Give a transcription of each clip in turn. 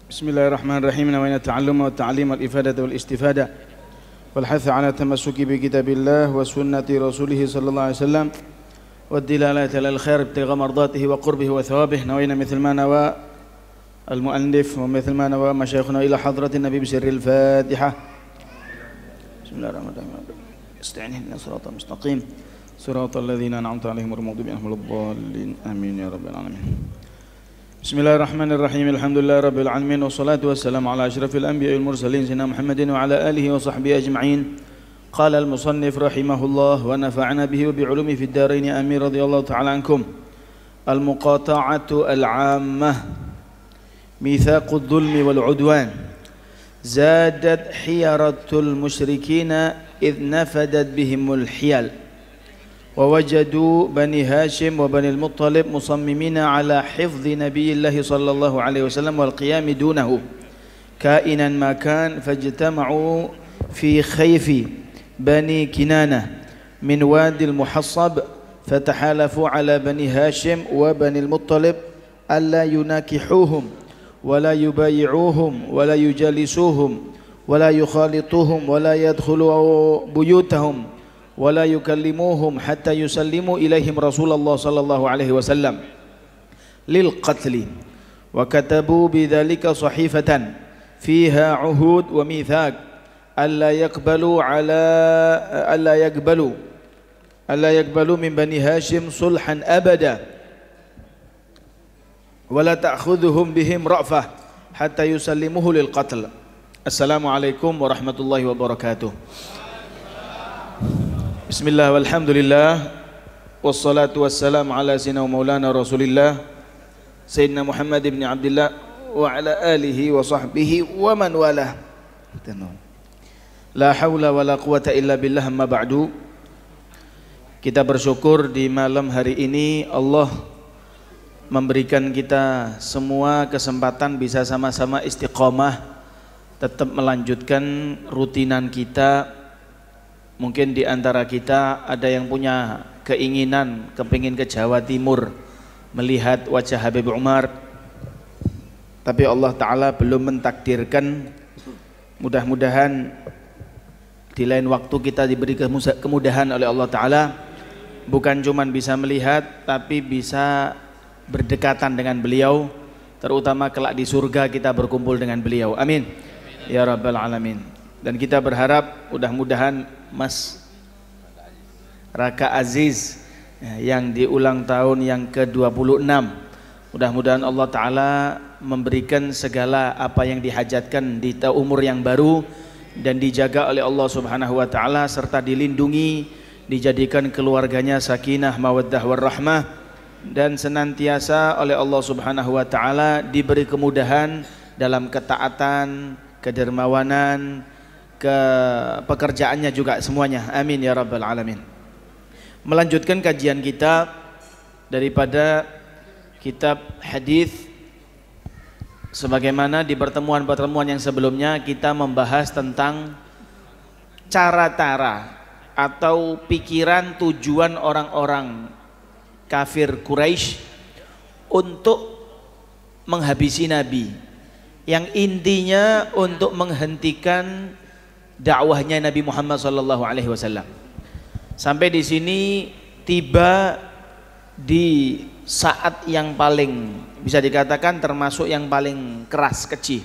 بسم الله الرحمن الرحيم. نوينا التعلم والتعليم والإفادة والاستفادة والحث على التمسك بكتاب الله وسنة رسوله صلى الله عليه وسلم والدلالة على الخير ابتغاء مرضاته وقربه وثوابه. نوينا مثل ما نوى المؤلف ومثل ما نوى مشايخنا إلى حضرة النبي بسر الفاتحة. بسم الله الرحمن الرحيم. استعين اهدنا الصراط المستقيم صراط الذين أنعمت عليهم غير المغضوب عليهم ولا الضالين آمين يا رب العالمين. بسم الله الرحمن الرحيم. الحمد لله رب العالمين والصلاة والسلام على أشرف الأنبياء والمرسلين سيدنا محمد وعلى آله وصحبه أجمعين. قال المصنف رحمه الله ونفعنا به وبعلومه في الدارين آمين. رضي الله تعالى عنكم. المقاطعة العامة ميثاق الظلم والعدوان زادت حيرة المشركين إذ نفدت بهم الحيل ووجدوا بني هاشم وبني المطلب مصممين على حفظ نبي الله صلى الله عليه وسلم والقيام دونه كائنا ما كان، فاجتمعوا في خيف بني كنانة من وادي المحصب فتحالفوا على بني هاشم وبني المطلب ألا يناكحوهم ولا يبايعوهم ولا يجالسوهم ولا يخالطوهم ولا يدخلوا بيوتهم ولا يكلموهم حتى يسلموا إليهم رسول الله صلى الله عليه وسلم للقتل، وكتبوا بذلك صحيفة فيها عهود وميثاق ألا يقبلوا من بني هاشم صلحا أبدا ولا تأخذهم بهم رأفة حتى يسلموه للقتل. السلام عليكم ورحمة الله وبركاته. Bismillah walhamdulillah wassalatu wassalamu ala sayyidina maulana rasulillah sayyidina Muhammad ibn Abdullah wa ala alihi wa sahbihi wa man walah. La hawla wa la quwata illa billah, amma ba'du. Kita bersyukur di malam hari ini Allah memberikan kita semua kesempatan bisa sama-sama istiqomah tetap melanjutkan rutinan kita. Mungkin di antara kita ada yang punya keinginan kepingin ke Jawa Timur melihat wajah Habib Umar, tapi Allah Ta'ala belum mentakdirkan. Mudah-mudahan di lain waktu kita diberi kemudahan oleh Allah Ta'ala, bukan cuma bisa melihat tapi bisa berdekatan dengan beliau, terutama kelak di surga kita berkumpul dengan beliau. Amin ya rabbal alamin. Dan kita berharap mudah-mudahan Mas Raka Aziz yang di ulang tahun yang ke-26, mudah-mudahan Allah Ta'ala memberikan segala apa yang dihajatkan di umur yang baru dan dijaga oleh Allah Subhanahu wa Ta'ala serta dilindungi, dijadikan keluarganya sakinah mawaddah warahmah dan senantiasa oleh Allah Subhanahu wa Ta'ala diberi kemudahan dalam ketaatan, kedermawanan, ke pekerjaannya juga semuanya. Amin ya rabbal alamin. Melanjutkan kajian kita daripada kitab hadis, sebagaimana di pertemuan-pertemuan yang sebelumnya kita membahas tentang cara-cara atau pikiran tujuan orang-orang kafir Quraisy untuk menghabisi Nabi, yang intinya untuk menghentikan dakwahnya Nabi Muhammad SAW. Sampai di sini tiba di saat yang paling bisa dikatakan termasuk yang paling keras kecil.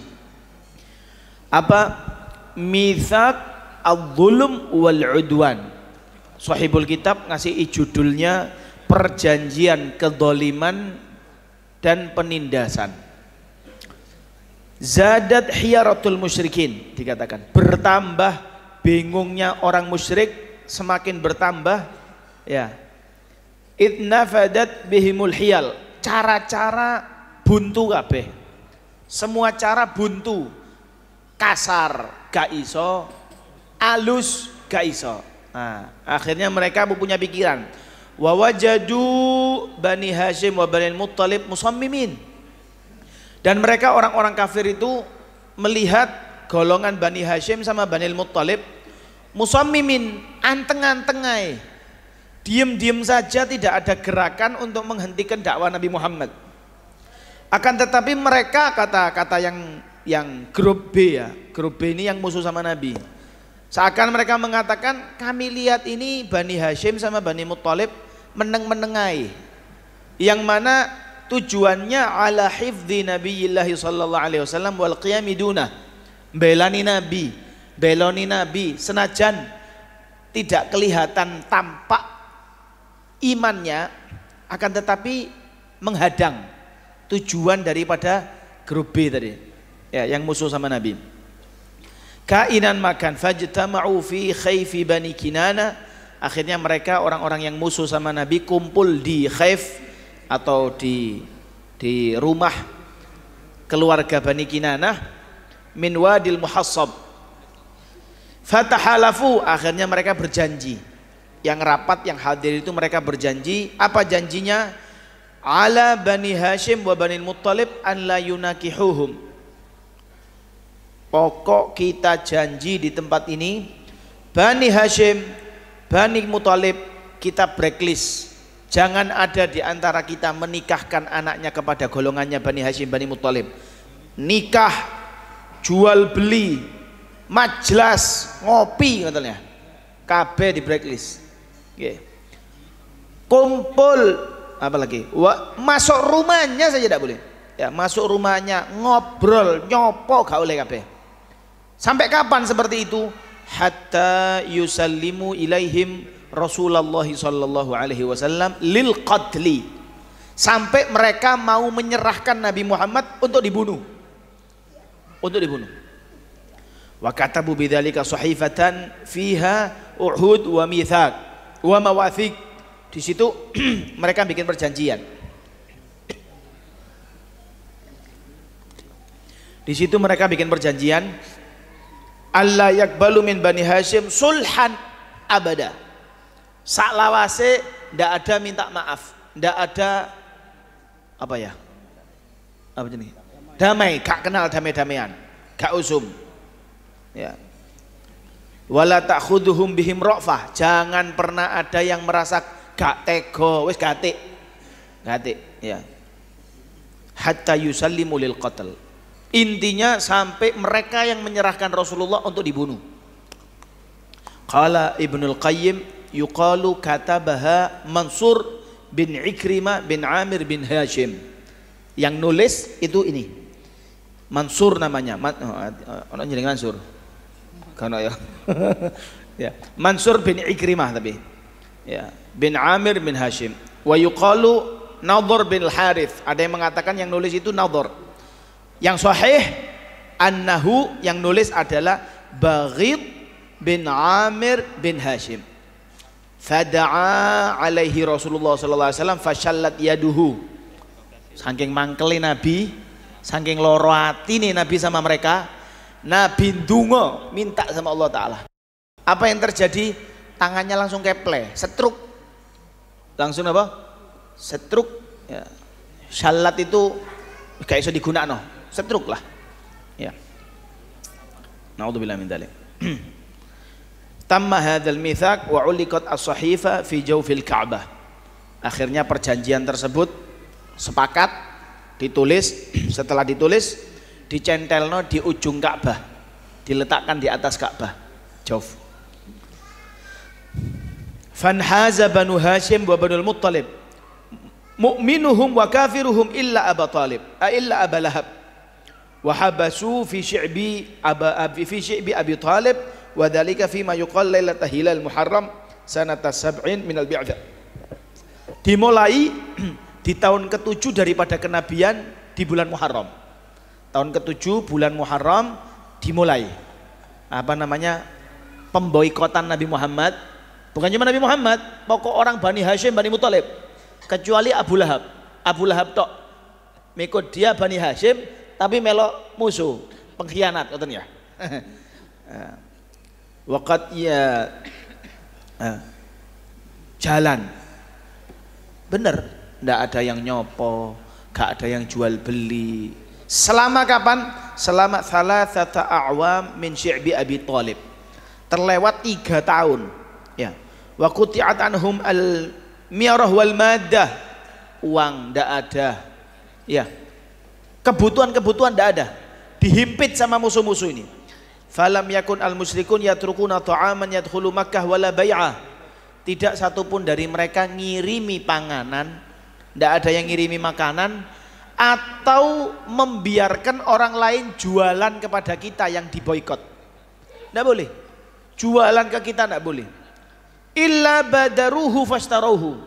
Apa? Mitsaq al-zulm wal-udwan. Sahibul kitab ngasih judulnya perjanjian kedoliman dan penindasan. Zadat hiyaratul musyrikin, dikatakan bertambah bingungnya orang musyrik, semakin bertambah ya. Idnafadat bihimul hiyal, cara-cara buntu kabeh, semua cara buntu, kasar gak iso, alus gak iso. Nah, akhirnya mereka punya pikiran, wa wajadu bani Hashim wa bani Muttalib musammimin. Dan mereka orang-orang kafir itu melihat golongan Bani Hashim sama Bani Muttalib musammimin, anteng-antengai, diem-diem saja, tidak ada gerakan untuk menghentikan dakwah Nabi Muhammad. Akan tetapi mereka, kata yang yang grup B ya, grup B ini yang musuh sama Nabi. Seakan mereka mengatakan kami lihat ini Bani Hashim sama Bani Muttalib meneng-menengai, yang mana tujuannya ala hifdzi Nabiyillahi sallallahu alaihi wasallam wal qiyami dunah, belani Nabi senajan tidak kelihatan tampak imannya, akan tetapi menghadang tujuan daripada grup B tadi ya, yang musuh sama Nabi. Kainan makan fajtama'u fi khayfi Bani Kinana, akhirnya mereka orang-orang yang musuh sama Nabi kumpul di khayf atau di rumah keluarga Bani Kinanah min Wadil Muhassab. Fatahalafu, akhirnya mereka berjanji, yang rapat yang hadir itu mereka berjanji. Apa janjinya? Ala Bani Hashim wa Bani Muttalib an la yunakihuhum. Pokok kita janji di tempat ini, Bani Hashim, Bani Muttalib kita blacklist. Jangan ada di antara kita menikahkan anaknya kepada golongannya Bani Hashim, Bani Muttalib. Nikah, jual beli, majlas, ngopi katanya, kabeh di blacklist. Okay. Kumpul, apalagi masuk rumahnya saja tidak boleh. Ya, masuk rumahnya ngobrol, nyopo gak boleh kabeh. Sampai kapan seperti itu? Hatta yusallimu ilaihim Rasulullah sallallahu alaihi wasallam lil qatli, sampai mereka mau menyerahkan Nabi Muhammad untuk dibunuh. Wa katabu bidzalika sahifatan fiha uhud wa mitsaq wa mawathiq. Di situ mereka bikin perjanjian. Di situ mereka bikin perjanjian Allah yakbalu min Bani Hashim sulhan abada. Saklawase ndak ada minta maaf, ndak ada apa ya? Apa jenis? Damai, gak kenal damai-damaian, gak usum. Ya. Wala ta'khudhuhum bihim ra'fah. Jangan pernah ada yang merasa gak tego, wis gatik. Gatik, ya. Hatta yusallimu lil qatl. Intinya sampai mereka yang menyerahkan Rasulullah untuk dibunuh. Qala Ibnul Qayyim yuqalu katabaha Mansur bin Ikrimah bin Amir bin Hashim. Yang nulis itu ini Mansur namanya. Ono jeneng Mansur. Kan ya. Ya, Mansur bin Ikrimah tapi. Ya, bin Amir bin Hashim. Wa yuqalu Nadhr bin Harith. Ada yang mengatakan yang nulis itu Nadhr. Yang sahih annahu, yang nulis adalah Baghid bin Amir bin Hashim. Fada'a alaihi Rasulullah sallallahu alaihi wasallam fashallat yaduhu. Saking mangkeli Nabi, saking loro atine Nabi sama mereka, Nabi ndonga minta sama Allah Ta'ala. Apa yang terjadi? Tangannya langsung keple, setruk. Langsung apa? Setruk. Ya. Syalat itu gak iso digunakno, setruk lah. Ya. Naudzubillah min dzalik. Tamma hadzal mitsaq wa uliqat as-sahifa fi jawfil Ka'bah. Akhirnya perjanjian tersebut sepakat ditulis, setelah ditulis dicentelno di ujung Ka'bah, diletakkan di atas Ka'bah. Jauf. Fanhaza Banu Hashim wa Banu Muttalib mu'minuhum wa kafiruhum illa Abu Talib, illa Abu Lahab. Wa habasu fi syi'bi Abi Talib wa dzalika fi ma yuqal lailatul hilal muharram sanata 7 min al-bi'tsah. Dimulai di tahun ke-7 daripada kenabian di bulan Muharram. Tahun ke-7 bulan Muharram dimulai apa namanya? Pemboikotan Nabi Muhammad. Bukan cuma Nabi Muhammad, pokok orang Bani Hashim, Bani Muttalib, kecuali Abu Lahab. Abu Lahab tok mengikut dia Bani Hashim tapi melok musuh, pengkhianat katanya. Waqat ya jalan bener, ndak ada yang nyopo, gak ada yang jual beli. Selama kapan? Selama thalathata a'wam min syi'bi Abi Talib. Terlewat 3 tahun. Ya. Wa quti'at anhum al-miyarah wal maddah. Uang ndak ada. Ya. Kebutuhan-kebutuhan ndak ada. dihimpit sama musuh-musuh ini. Falam yakun al musyrikun yatrukuna ta'aman yadkhulu Makkah wala bai'ah. Tidak satupun dari mereka ngirimi panganan, tidak ada yang ngirimi makanan atau membiarkan orang lain jualan kepada kita yang diboikot. Tidak boleh. Jualan ke kita tidak boleh. Illa badaruhu fashtaruhu.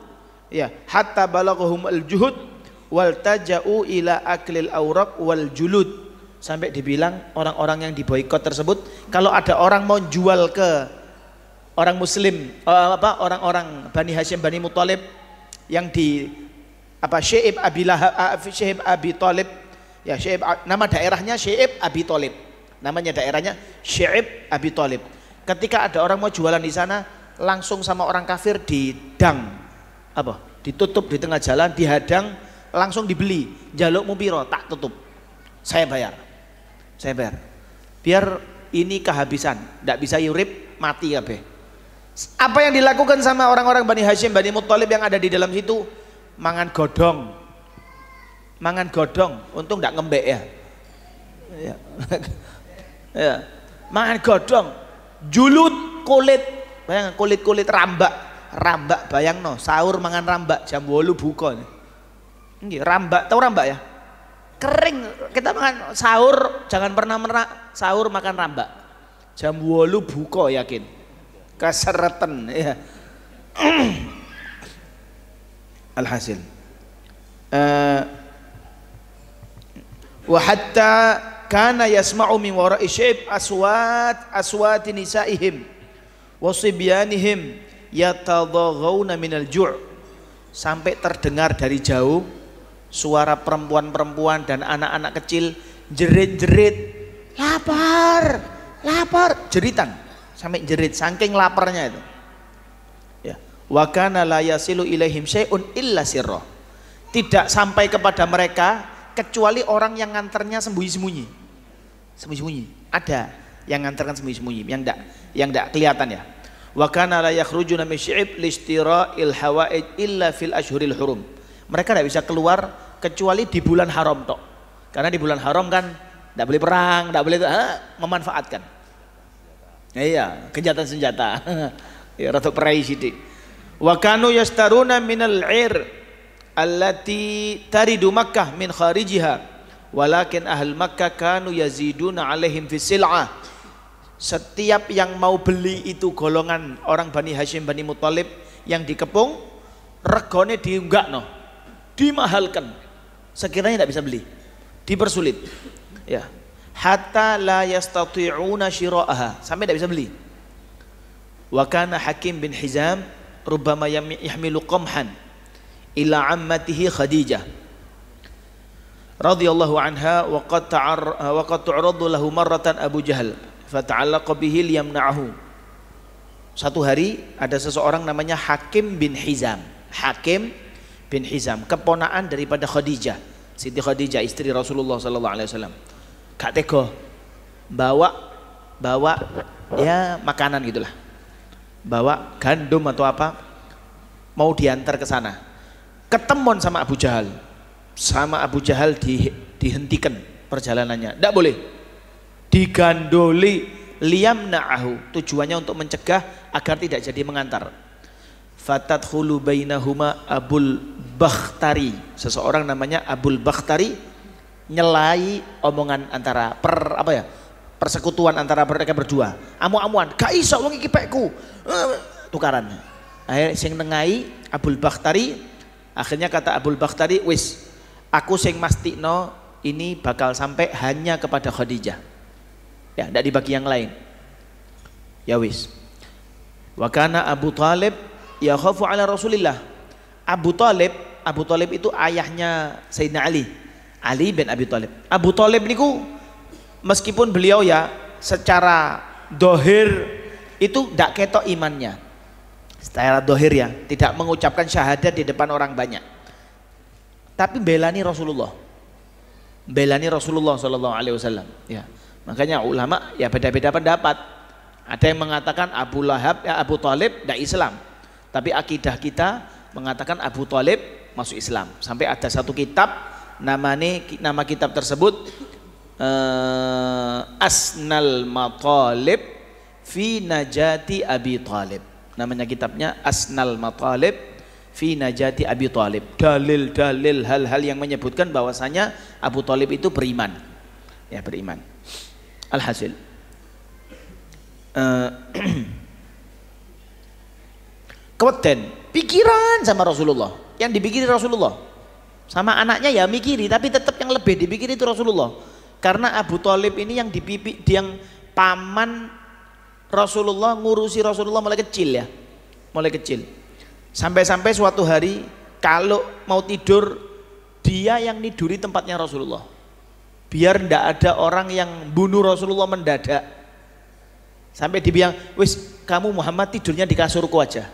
Ya, hatta balaghum al-juhud wal taja'u ila aklil awraq wal julud. Sampai dibilang orang-orang yang diboikot tersebut, kalau ada orang mau jual ke orang muslim, orang-orang Bani Hashim, Bani Muthalib yang di Syaib Abi Thalib, ya nama daerahnya Syaib Abi Thalib, namanya daerahnya Syaib Abi Thalib. Ketika ada orang mau jualan di sana, langsung sama orang kafir didang, ditutup di tengah jalan, dihadang, langsung dibeli. Jalukmu piro? Tak tutup, saya bayar, biar ini kehabisan, tidak bisa yurip, mati kabeh. Apa yang dilakukan sama orang-orang Bani Hashim, Bani Muthalib yang ada di dalam situ? Mangan godong, untung tidak ngembek ya. Ya. Mangan godong, julut kulit, bayang kulit rambak, bayang sahur mangan rambak jam 8 buka. Rambak, tahu rambak ya? Kering, kita makan sahur, jangan pernah sahur makan rambak. Jam 8 buka yakin. Keseretan ya. Alhasil wa hatta kana yasma'u min wara'i syaib aswat nisaihim wa sibyanihim yatadaghawna minal ju'. Sampai terdengar dari jauh suara perempuan-perempuan dan anak-anak kecil jerit-jerit, lapar, jeritan sampai jerit saking laparnya itu. Ya, wa kana la yasilu ilaihim syai'un illa sirra. Tidak sampai kepada mereka kecuali orang yang nganternya sembunyi-sembunyi. Ada yang nganterkan sembunyi-sembunyi, yang enggak kelihatan ya. Wa kana la yakhrujuna min syi'ib listira'il hawaij illa fil ashhuril hurum. Mereka tidak bisa keluar kecuali di bulan haram tok. Karena di bulan haram kan tidak boleh perang, tidak boleh memanfaatkan. Iya, kejahatan senjata. Ya, rada perai sithik. Wa kanu yastaruna minal 'ir allati taridu Makkah min kharijiha. Walakin ahl Makkah kanu yaziduna 'alaihim fi sil'ah. Setiap yang mau beli itu golongan orang Bani Hashim, Bani Muthalib yang dikepung, regone diunggakno, dimahalkan. Sekiranya tidak bisa beli, dipersulit. Ya. Hatta la yastati'una syira'aha, sampai tidak bisa beli. Wa kana Hakim bin Hizam rubbama yahmilu qamhan ila ammatihi Khadijah radhiyallahu anha wa qad tu'radu lahu marratan Abu Jahal fata'allaqa bihi liyamna'ahu. Satu hari ada seseorang namanya Hakim bin Hizam, keponaan daripada Khadijah, Siti Khadijah istri Rasulullah sallallahu alaihi wasallam. Gak tega bawa ya makanan gitulah, bawa gandum atau apa, mau diantar ke sana, ketemuan sama Abu Jahal, dihentikan perjalanannya, tidak boleh, digandoli, liyamna'ahu, tujuannya untuk mencegah agar tidak jadi mengantar. Fatadkhulu bainahuma Abul Bakhtari, seseorang namanya Abul Bakhtari nyelai omongan antara persekutuan antara mereka berdua, amu-amuan, gak iso wong iki pekku, tukaran. Akhirnya sing nengai Abul Bakhtari, akhirnya kata Abul Bakhtari, wis aku sing mastikno ini bakal sampai hanya kepada Khadijah, ya tidak dibagi yang lain, ya wis. Wa kana Abu Thalib yakhafu ala Rasulillah. Abu Thalib itu ayahnya Sayyidina Ali bin Abi Thalib. Abu Thalib niku meskipun beliau ya secara dohir itu tidak ketok imannya, secara dohir ya tidak mengucapkan syahadat di depan orang banyak, tapi belani Rasulullah Sallallahu Alaihi Wasallam. Ya, makanya ulama ya beda-beda pendapat. Ada yang mengatakan Abu Thalib tidak Islam, tapi akidah kita mengatakan Abu Thalib masuk Islam. Sampai ada satu kitab, nama kitab tersebut Asnal Matalib fi Najati Abi Thalib. Namanya kitabnya Asnal Matalib fi Najati Abi Thalib. Dalil-dalil hal-hal yang menyebutkan bahwasanya Abu Thalib itu beriman. Ya, beriman. Alhasil keweden pikiran sama Rasulullah, yang dipikiri Rasulullah sama anaknya ya mikiri, tapi tetap yang lebih dipikiri itu Rasulullah, karena Abu Thalib ini yang yang paman Rasulullah, ngurusi Rasulullah mulai kecil ya, mulai kecil sampai-sampai suatu hari kalau mau tidur dia yang niduri tempatnya Rasulullah biar ndak ada orang yang bunuh Rasulullah mendadak. Sampai dibilang, wis kamu Muhammad tidurnya di kasurku aja.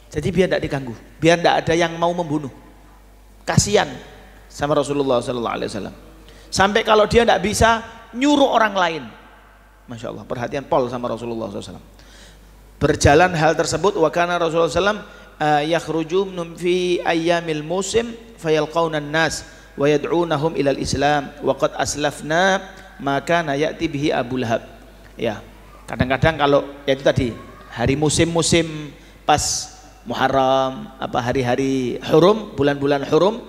Jadi biar tidak diganggu, biar tidak ada yang mau membunuh. Kasihan sama Rasulullah SAW. Sampai kalau dia tidak bisa nyuruh orang lain. Masya Allah, perhatian pol sama Rasulullah SAW. Berjalan hal tersebut, wa kana Rasulullah SAW yakhruju fi ayyamil musim fayalqawna nas wa yad'unahum ilal Islam wa qad aslafna maka ya'ti bihi Abu Lahab. Ya. Kadang-kadang kalau ya itu tadi hari musim-musim pas Muharram, apa hari-hari hurum, bulan-bulan hurum,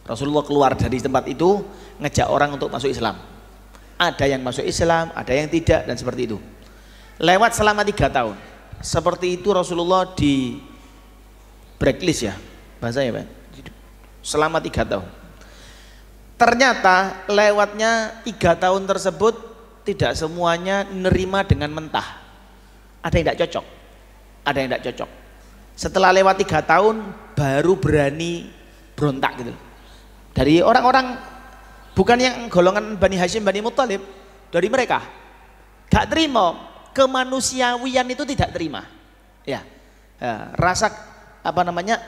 Rasulullah keluar dari tempat itu ngejak orang untuk masuk Islam. Ada yang masuk Islam, ada yang tidak, dan seperti itu. Lewat selama 3 tahun. Seperti itu Rasulullah di blacklist ya, bahasanya Pak. Selama 3 tahun. Ternyata lewatnya 3 tahun tersebut tidak semuanya nerima dengan mentah. Ada yang tidak cocok, ada yang tidak cocok. Setelah lewat 3 tahun baru berani berontak gitu. Dari orang-orang bukan yang golongan Bani Hashim, Bani Muttalib, dari mereka gak terima, kemanusiawian itu tidak terima. Ya, rasa apa namanya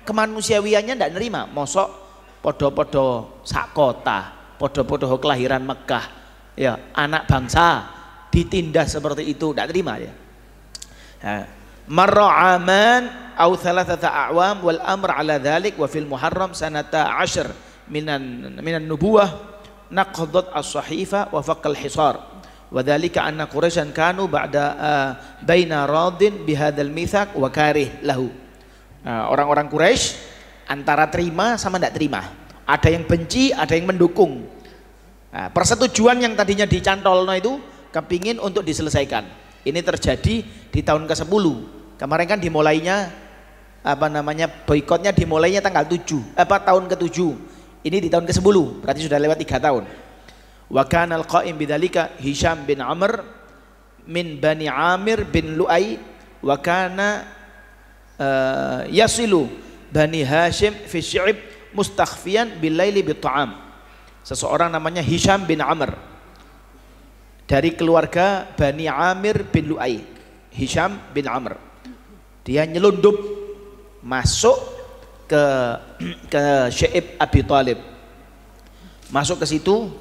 kemanusiawiannya tidak nerima. Mosok podo-podo sak kota, podo-podo kelahiran Mekah. Ya, anak bangsa ditindas seperti itu, tidak terima ya. Marra'aman au thalathata a'wam wal amr ala dhalik wa fil Muharram sanata 10 minan nubuwah naqadat as-sahifa wa faqal hisar wa dhalika anna Quraisyan kanu ba'da baina radin bihadzal mitsaq wa karih lahu. Orang-orang Quraisy antara terima sama tidak terima, ada yang benci, ada yang mendukung. Nah, persetujuan yang tadinya dicantolno itu kepingin untuk diselesaikan. Ini terjadi di tahun ke-10. Kemarin kan dimulainya apa namanya boikotnya dimulainya tanggal 7, tahun ke-7. Ini di tahun ke-10, berarti sudah lewat 3 tahun. Wa kana al-qa'im bidzalika Hisham bin Amr min Bani Amir bin Lu'ay wa kana yasilu Bani Hashim fi Syi'ib mustakhfiyan bil laili bit ta'am. Seseorang namanya Hisham bin Amr dari keluarga Bani Amir bin Lu'ay. Hisham bin Amr, dia nyelundup masuk ke Syi'ib Abi Thalib, masuk ke situ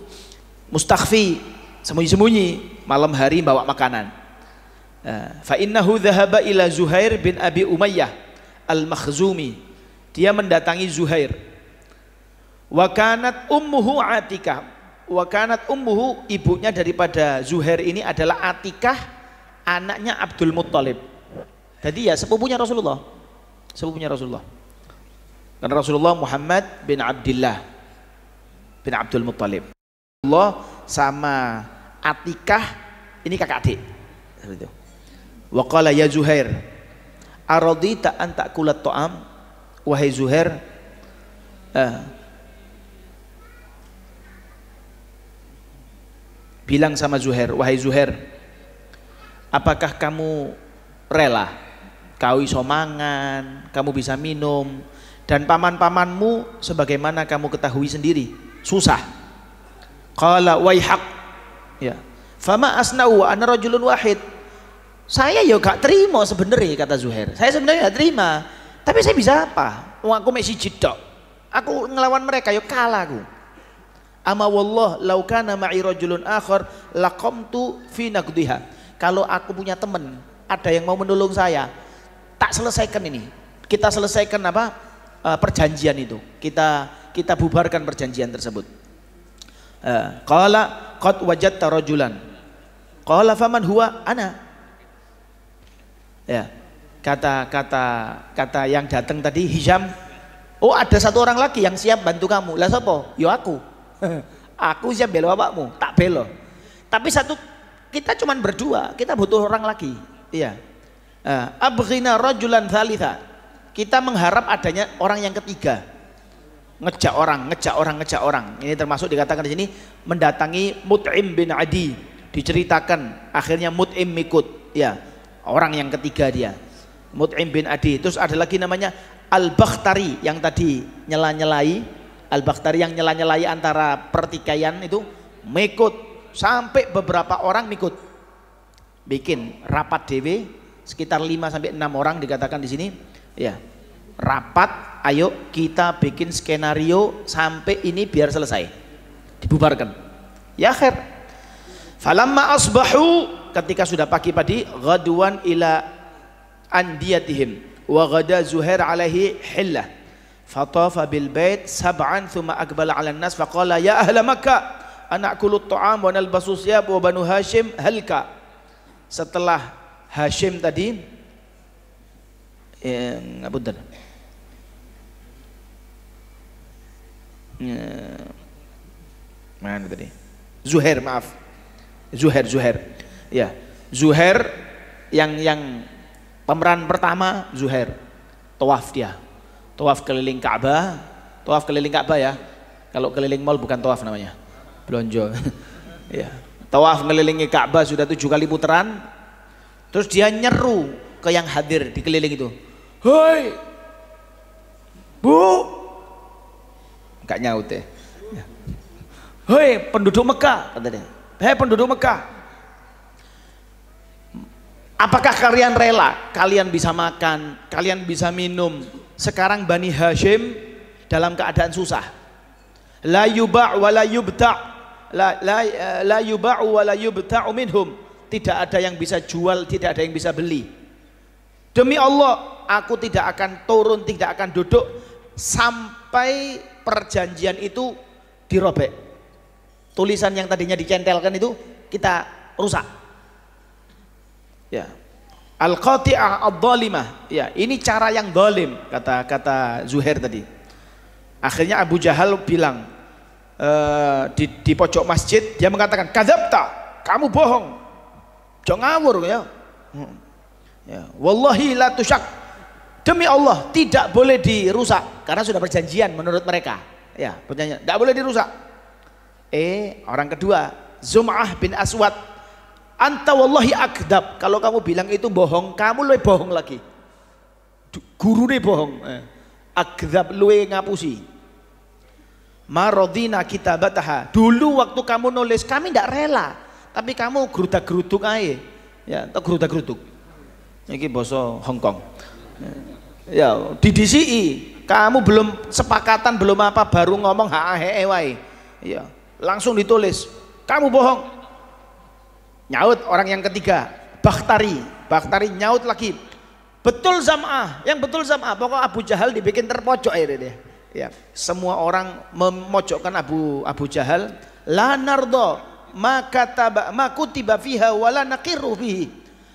mustakhfi, sembunyi-sembunyi, malam hari bawa makanan. Fa innahu dhahaba ila Zuhair bin Abi Umayyah al-Makhzumi, dia mendatangi Zuhair. Wa kanat ummuhu Atikah, wa kanat ummuhu, ibunya daripada Zuhair ini adalah Atikah, anaknya Abdul Muttalib. Jadi ya sepupunya Rasulullah, sepupunya Rasulullah. Karena Rasulullah Muhammad bin Abdullah bin Abdul Muttalib. Allah sama Atikah ini kakak adik. Seperti itu. Wa qala ya Zuhair, aradita an ta'kulat ta'am, wahai Zuhair, bilang sama Zuhair, wahai Zuhair, apakah kamu rela, kau iso mangan, kamu bisa minum, dan paman-pamanmu sebagaimana kamu ketahui sendiri susah. Qala waihaq, ya, fama asna'u ana rajulun wahid. Saya ya gak terima sebenarnya, kata Zuhair. Saya sebenarnya gak terima, tapi saya bisa apa? Wong aku mek siji tok. Aku ngelawan mereka ya kalah aku. Ama wallah law kana ma'i rajulun akhar laqamtu fi naqdiha. Kalau aku punya teman, ada yang mau menolong saya, tak selesaikan ini. Kita selesaikan apa? Perjanjian itu. Kita bubarkan perjanjian tersebut. Qala qad wajadta rajulan. Qala faman huwa? Ana. Ya. Kata yang datang tadi Hisham, oh ada satu orang lagi yang siap bantu kamu. Lah sapa? Yo aku. Aku siap bela bapakmu, tak bela. Tapi kita cuman berdua, kita butuh orang lagi. Iya. Abghina rajulan thalitha. Kita mengharap adanya orang yang ketiga. Ngejak orang. Ini termasuk dikatakan di sini mendatangi Mut'im bin Adi. Diceritakan akhirnya Mut'im ikut. Ya, orang yang ketiga dia. Mut'im bin Adi. Terus ada lagi namanya Al-Bakhtari yang tadi nyela-nyelai. Al-Bakhtari yang nyela-nyelai antara pertikaian itu mengikut sampai beberapa orang ikut. Bikin rapat DW sekitar 5 sampai 6 orang dikatakan di sini. Ya. Rapat, ayo kita bikin skenario sampai ini biar selesai. Dibubarkan. Ya khair. Falamma asbahu, ketika sudah pagi-pagi, ghadwan ila andiyatihim wa ghada Zuhair alaihi hillah. Fatafa bil bait sab'an thumma aqbala 'ala an-nas faqala ya ahla Makkah anakulu at-ta'am wa nalbasu thiyab wa banu Hashim halka. Setelah Hashim tadi ngapunten. Mana tadi? Zuhair, maaf. Zuhair. Ya, Zuhair yang pemeran pertama Zuhair. Tawaf dia. Tawaf keliling Ka'bah. Tawaf keliling Ka'bah ya. Kalau keliling mall bukan tawaf namanya. Belonjo. Ya. Tawaf ngelilingi Ka'bah sudah 7 kali putaran. Terus dia nyeru ke yang hadir di keliling itu. Hoi, Bu. Enggak nyaut ya. Hei penduduk Mekah, kata dia. Hei penduduk Mekah, apakah kalian rela? Kalian bisa makan, kalian bisa minum. Sekarang Bani Hashim dalam keadaan susah. La yuba' wa la yubta', la yuba'u wa la yubta'u minhum. Tidak ada yang bisa jual, tidak ada yang bisa beli. Demi Allah, aku tidak akan turun, tidak akan duduk sampai perjanjian itu dirobek. Tulisan yang tadinya dicentelkan itu kita rusak. Ya. Al-qati'ah ad-dhalimah. Ya, ini cara yang zalim, kata Zuhair tadi. Akhirnya Abu Jahal bilang di pojok masjid, dia mengatakan, "Kadzabta, kamu bohong. Jangan ngawur ya." Ya, wallahi la tusyak. Demi Allah tidak boleh dirusak karena sudah perjanjian menurut mereka. Ya, perjanjian tidak boleh dirusak. Orang kedua, Zum'ah bin Aswad, anta wallahi akdab. Kalau kamu bilang itu bohong, kamu lebih bohong lagi. Guru nih bohong. Akdab luwe ngapusi. Marodina kitabataha. Dulu waktu kamu nulis kami tidak rela, tapi kamu gerudak-geruduk aja. Ya, atau gerudak-geruduk. Ini boso Hongkong. Ya, di DCI kamu belum sepakatan belum apa baru ngomong hae wae. Ya, langsung ditulis. Kamu bohong. Nyaut orang yang ketiga, Bakhtari nyaut lagi. Betul Zam'ah, yang betul Zam'ah. Pokok Abu Jahal dibikin terpojok akhirnya dia. Ya, semua orang memojokkan Abu Jahal. La nardo ma kutiba fiha wala naqiru fihi.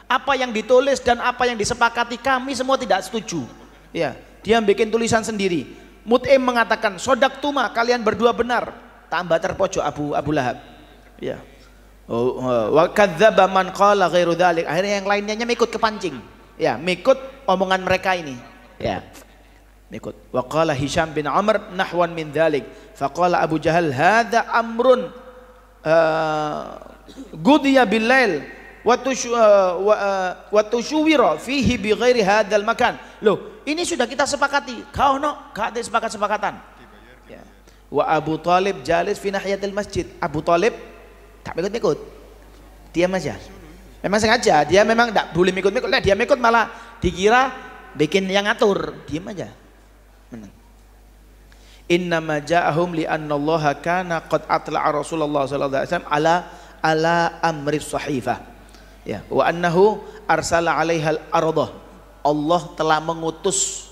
Apa yang ditulis dan apa yang disepakati kami semua tidak setuju. Ya, dia bikin tulisan sendiri. Mut'im mengatakan, "Sodak tuma, kalian berdua benar." Tambah terpojok Abu Lahab. Ya. Wa kadzdzaba man qala ghairu dzalik. Akhirnya yang lainnya mengikut kepancing. Ya, mengikut omongan mereka ini. Ya. Mengikut. Wa qala Hisham bin Amr nahwan min dzalik. Faqala Abu Jahal, "Hadza amrun gudiya bil-lail wa tusyuwira fihi bi ghairi hadzal makan." Loh, ini sudah kita sepakati. Kau gak ada sepakatan. Ya. Wa Abu Talib jalis fi nahiyatil masjid. Abu Talib tak ikut-ikut. Diam aja. Memang sengaja, dia memang tidak boleh ikut-ikut. Dia ikut malah dikira bikin yang ngatur. Diam aja. Innama ja'ahum li anna Allah kana qad atla'a Rasulullah sallallahu alaihi wasallam ala amri sahifah. Ya, wa annahu arsala 'alaiha al-ardah. Allah telah mengutus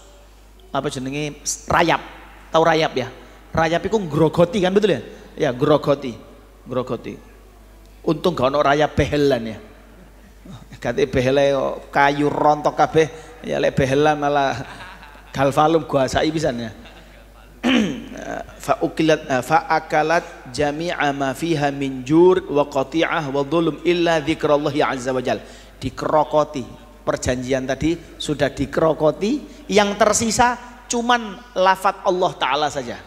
apa jenenge rayap. Tahu rayap ya? Rayap iku ngrogoti kan, betul ya? Ya, grogoti. Untung gak ono rayap behelan ya. Kate behele kayu rontok kabeh, ya lek behelan malah galvalum gua sai pisan ya. Fa akalat jami'a ma fiha min jur wa qati'ah wa dhulm illa dzikrallahi azza wajal. Dikrokoti. Perjanjian tadi sudah dikrokoti, yang tersisa cuman lafaz Allah Ta'ala saja.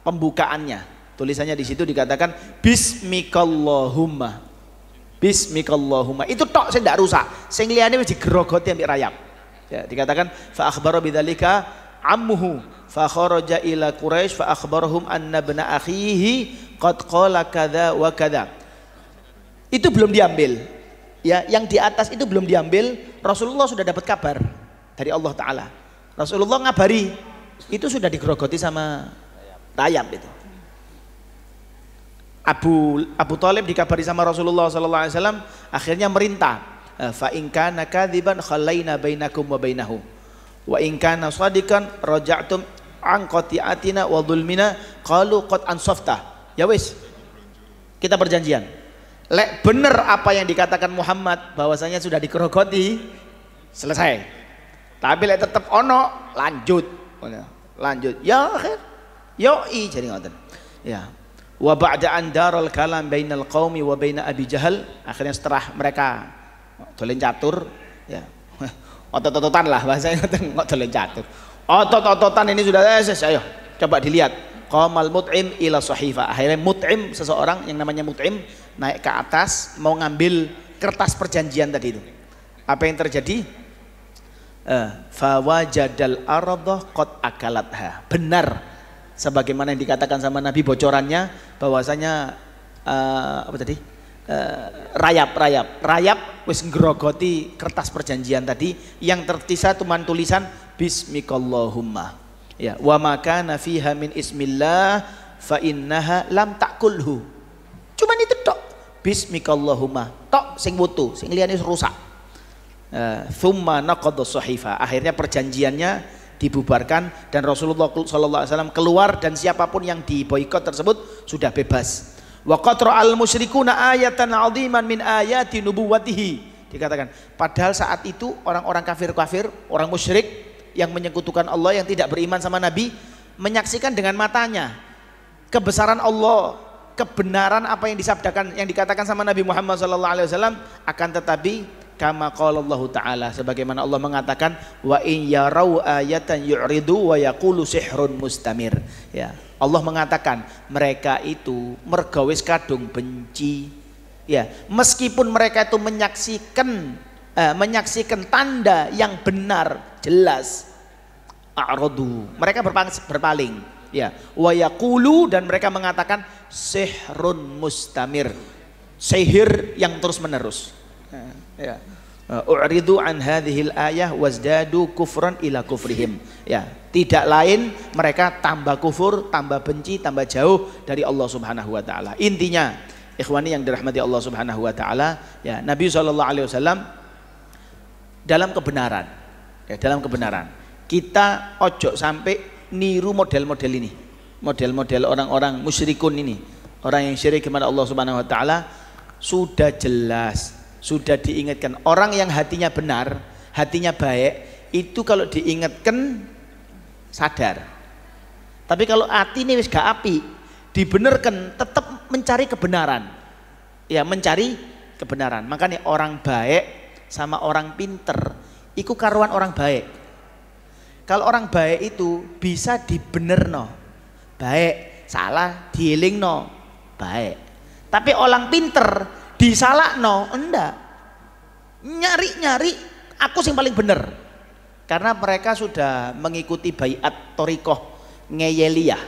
Pembukaannya, tulisannya di situ dikatakan Bismikallahumma. Bismikallahumma. Itu tok sing ndak rusak. Sing liyane wis digrogoti ambek rayap. Ya, dikatakan fa akhbara bidzalika ammuhu fa kharaja ila Quraisy fa akhbarahum anna ibna akhihi qad qala kadza wa kadza. Itu belum diambil. Ya, yang di atas itu belum diambil. Rasulullah sudah dapat kabar dari Allah Ta'ala. Rasulullah ngabari itu sudah digrogoti sama rayap itu. Abu Thalib dikabari sama Rasulullah SAW, akhirnya merintah, fa in kana kadziban khalaina bainakum wa bainahu wa in kana shadiqan raja'tum an qati'atina wa dhulmina qalu qad ansafta. Ya wis, kita perjanjian, lek bener apa yang dikatakan Muhammad bahwasanya sudah digrogoti, selesai. Tapi lek tetep ono, lanjut ya akhir yoi jadi ngoten ya. Wa ba'da an daral kalam bainal qaumi wa baina Abi Jahal, akhirnya setelah mereka dolen catur ya, otot-ototan lah bahasanya, nggak dolen catur, otot-ototan ini sudah ayo coba dilihat. Qamal Mut'im ila sahifa, akhirnya Mut'im, seseorang yang namanya Mut'im naik ke atas mau ngambil kertas perjanjian tadi itu. Apa yang terjadi? Fawajadal ardah qad akalatha. Benar sebagaimana yang dikatakan sama Nabi, bocorannya bahwasanya apa tadi? Rayap wis ngrogoti kertas perjanjian tadi, yang tersisa cuma tulisan Bismikallahumma. Ya, wa makana fiha min ismillah fa innaha lam takulhu. Cuman itu tok. Bismikallahumma. Tok sing wutu, sing liyane rusak. Thumma naqadha sahifa. Akhirnya perjanjiannya dibubarkan dan Rasulullah SAW keluar, dan siapapun yang diboikot tersebut sudah bebas. Wa qatra al musyrikuna ayatan 'aziman min ayati nubuwwatihi. Dikatakan padahal saat itu orang-orang kafir, orang musyrik yang menyekutukan Allah, yang tidak beriman sama Nabi, menyaksikan dengan matanya kebesaran Allah, kebenaran apa yang disabdakan, yang dikatakan sama Nabi Muhammad SAW. Akan tetapi kama qala Allah Ta'ala, sebagaimana Allah mengatakan wa in yarau ayatan yu'ridu wa yaqulu sihrun mustamir. Ya, Allah mengatakan mereka itu mergawis kadung benci. Ya, meskipun mereka itu menyaksikan tanda yang benar jelas, a'radu, mereka berpaling. Ya, wa yaqulu, dan mereka mengatakan sihrun mustamir, sihir yang terus menerus. Ya, u'ridu an hadhil ayah wazdadu kufran ila kufrihim. Ya, tidak lain mereka tambah kufur, tambah benci, tambah jauh dari Allah Subhanahu wa taala. Intinya, ikhwani yang dirahmati Allah Subhanahu wa taala, ya, Nabi SAW dalam kebenaran, ya, dalam kebenaran. Kita ojo sampai niru model-model ini, model-model orang-orang musyrikun ini, orang yang syirik kepada Allah Subhanahu wa taala. Sudah jelas, sudah diingatkan, orang yang hatinya benar, hatinya baik, itu kalau diingatkan sadar. Tapi kalau hati ini wis gak api, dibenerkan tetap mencari kebenaran. Ya, mencari kebenaran. Makanya orang baik sama orang pinter iku karuan orang baik. Kalau orang baik itu bisa dibenerno, baik, salah dielingno, baik. Tapi orang pinter disalahno, enggak. Nyari-nyari aku sing paling bener. Karena mereka sudah mengikuti baiat Thariqah Ngeyeliyah.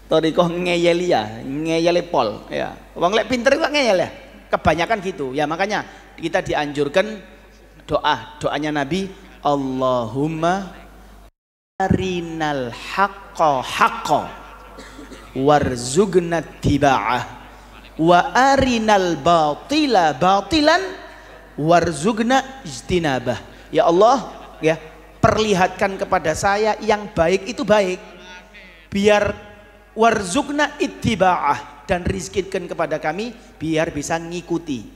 Thariqah Ngeyeliyah, Ngeyelepol, ya. Wong lek pinter kok ngeyel ya. Kebanyakan gitu. Ya, makanya kita dianjurkan doanya Nabi, Allahumma arinal haqqa haqqa warzuqna tiba'ah wa arinal batila batilan warzuqna ijtinabah. Ya Allah, ya, perlihatkan kepada saya yang baik itu baik, biar warzukna ittiba'ah, dan rizkikan kepada kami biar bisa ngikuti.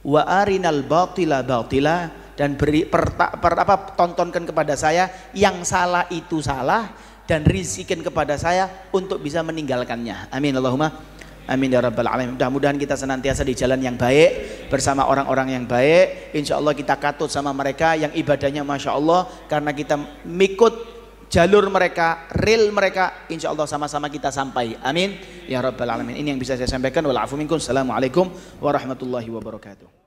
Wa arinal batila batila, dan tontonkan kepada saya yang salah itu salah, dan rizkikan kepada saya untuk bisa meninggalkannya. Amin Allahumma amin ya rabbal alamin. Mudah-mudahan kita senantiasa di jalan yang baik bersama orang-orang yang baik. Insya Allah kita katut sama mereka yang ibadahnya masya Allah, karena kita mengikut jalur mereka, real mereka, insya Allah sama-sama kita sampai. Amin ya rabbal alamin. Ini yang bisa saya sampaikan. Wal afu minkum. Assalamualaikum warahmatullahi wabarakatuh.